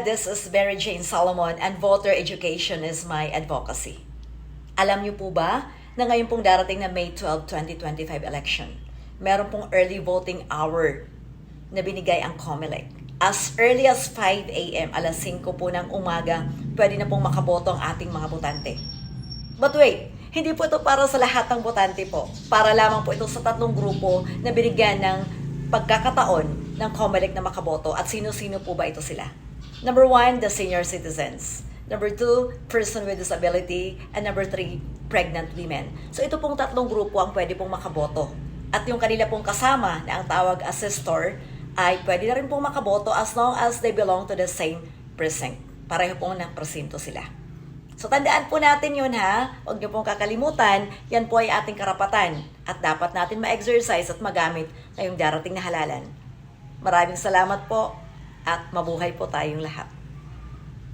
This is Mary Jane Solomon and voter education is my advocacy. Alam niyo po ba na ngayon pong darating na May 12, 2025 election, meron pong early voting hour na binigay ang COMELEC. As early as 5 a.m., alas 5 po ng umaga, pwede na pong makaboto ang ating mga botante. But wait, hindi po ito para sa lahat ng botante po. Para lamang po ito sa tatlong grupo na binigyan ng pagkakataon ng COMELEC na makaboto. At sino-sino po ba ito sila? Number 1, the senior citizens. Number 2, person with disability. And number 3, pregnant women. So ito pong tatlong grupo ang pwede pong makaboto. At yung kanila pong kasama na ang tawag assistor ay pwede na rin pong makaboto as long as they belong to the same precinct. Pareho pong ng presinto sila. So tandaan po natin yun ha. Huwag niyo pong kakalimutan, yan po ay ating karapatan. At dapat natin ma-exercise at magamit ngayong darating na halalan. Maraming salamat po. At mabuhay po tayong lahat.